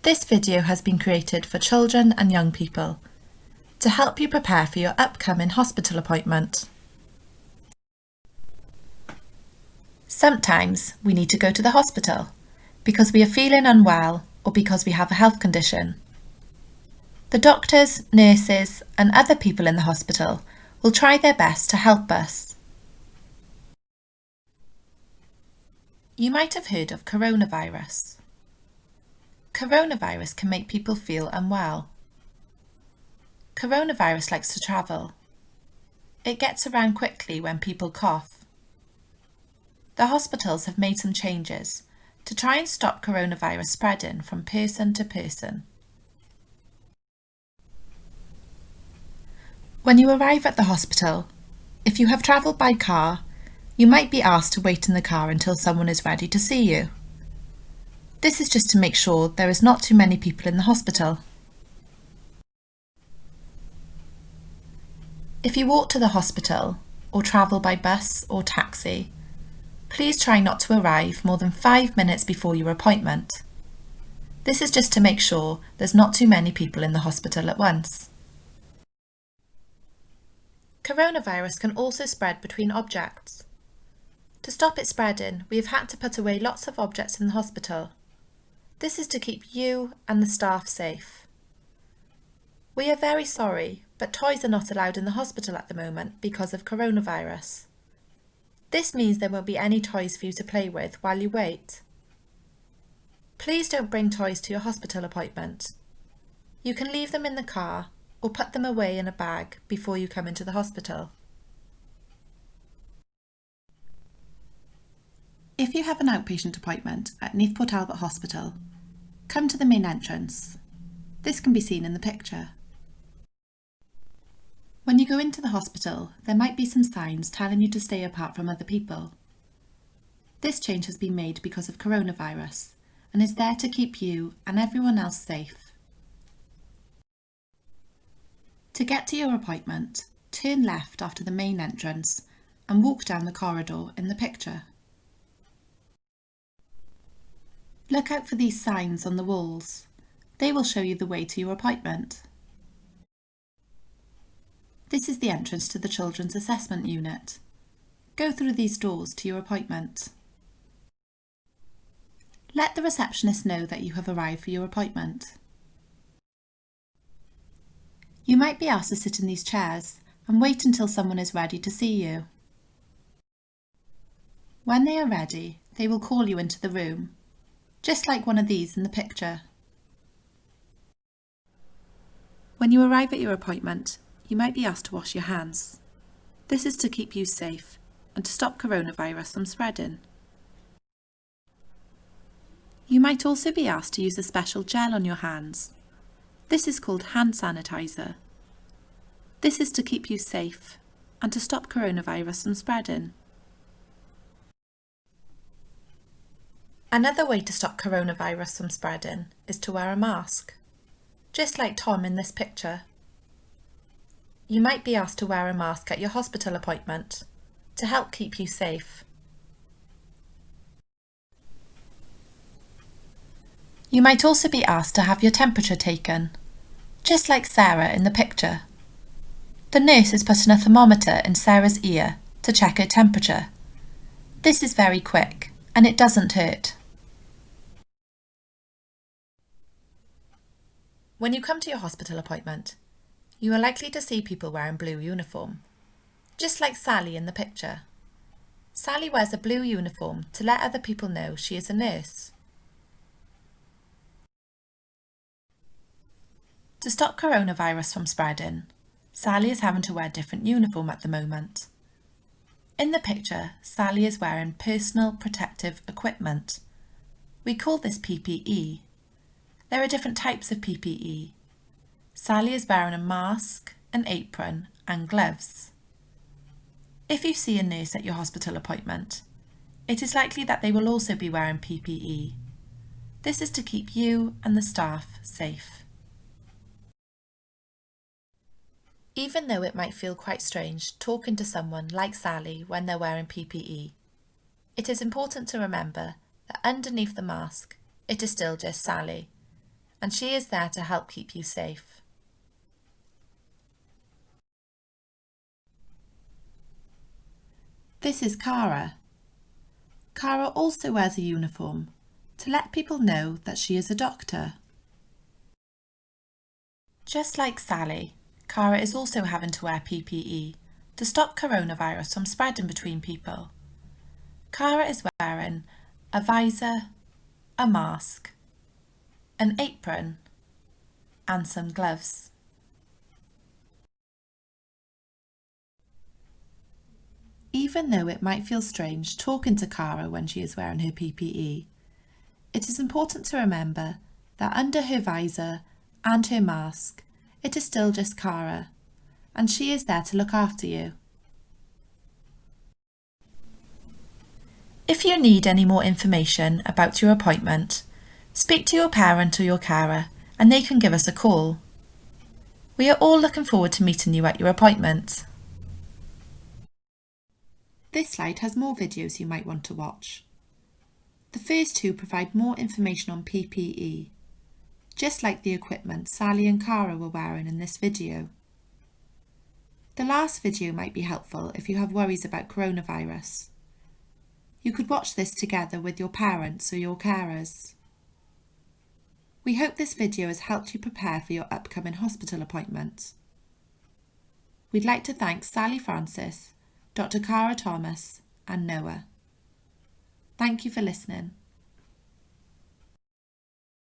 This video has been created for children and young people to help you prepare for your upcoming hospital appointment. Sometimes we need to go to the hospital because we are feeling unwell or because we have a health condition. The doctors, nurses and other people in the hospital will try their best to help us. You might have heard of coronavirus. Coronavirus can make people feel unwell. Coronavirus likes to travel. It gets around quickly when people cough. The hospitals have made some changes to try and stop coronavirus spreading from person to person. When you arrive at the hospital, if you have travelled by car, you might be asked to wait in the car until someone is ready to see you. This is just to make sure there is not too many people in the hospital. If you walk to the hospital or travel by bus or taxi, please try not to arrive more than 5 minutes before your appointment. This is just to make sure there's not too many people in the hospital at once. Coronavirus can also spread between objects. To stop it spreading, we have had to put away lots of objects in the hospital. This is to keep you and the staff safe. We are very sorry, but toys are not allowed in the hospital at the moment because of coronavirus. This means there won't be any toys for you to play with while you wait. Please don't bring toys to your hospital appointment. You can leave them in the car or put them away in a bag before you come into the hospital. If you have an outpatient appointment at Neath Port Talbot Hospital, come to the main entrance. This can be seen in the picture. When you go into the hospital, there might be some signs telling you to stay apart from other people. This change has been made because of coronavirus and is there to keep you and everyone else safe. To get to your appointment, turn left after the main entrance and walk down the corridor in the picture. Look out for these signs on the walls. They will show you the way to your appointment. This is the entrance to the Children's Assessment Unit. Go through these doors to your appointment. Let the receptionist know that you have arrived for your appointment. You might be asked to sit in these chairs and wait until someone is ready to see you. When they are ready, they will call you into the room, just like one of these in the picture. When you arrive at your appointment, you might be asked to wash your hands. This is to keep you safe and to stop coronavirus from spreading. You might also be asked to use a special gel on your hands. This is called hand sanitizer. This is to keep you safe and to stop coronavirus from spreading. Another way to stop coronavirus from spreading is to wear a mask, just like Tom in this picture. You might be asked to wear a mask at your hospital appointment to help keep you safe. You might also be asked to have your temperature taken, just like Sarah in the picture. The nurse is putting a thermometer in Sarah's ear to check her temperature. This is very quick and it doesn't hurt. When you come to your hospital appointment, you are likely to see people wearing blue uniform, just like Sally in the picture. Sally wears a blue uniform to let other people know she is a nurse. To stop coronavirus from spreading, Sally is having to wear a different uniform at the moment. In the picture, Sally is wearing personal protective equipment. We call this PPE. There are different types of PPE. Sally is wearing a mask, an apron and gloves. If you see a nurse at your hospital appointment, it is likely that they will also be wearing PPE. This is to keep you and the staff safe. Even though it might feel quite strange talking to someone like Sally when they're wearing PPE, it is important to remember that underneath the mask, it is still just Sally, and she is there to help keep you safe. This is Cara. Cara also wears a uniform to let people know that she is a doctor. Just like Sally, Cara is also having to wear PPE to stop coronavirus from spreading between people. Cara is wearing a visor, a mask, an apron, and some gloves. Even though it might feel strange talking to Cara when she is wearing her PPE, it is important to remember that under her visor and her mask, it is still just Cara, and she is there to look after you. If you need any more information about your appointment, speak to your parent or your carer and they can give us a call. We are all looking forward to meeting you at your appointment. This slide has more videos you might want to watch. The first two provide more information on PPE, just like the equipment Sally and Cara were wearing in this video. The last video might be helpful if you have worries about coronavirus. You could watch this together with your parents or your carers. We hope this video has helped you prepare for your upcoming hospital appointment. We'd like to thank Sally Francis, Dr. Cara Thomas and Noah. Thank you for listening.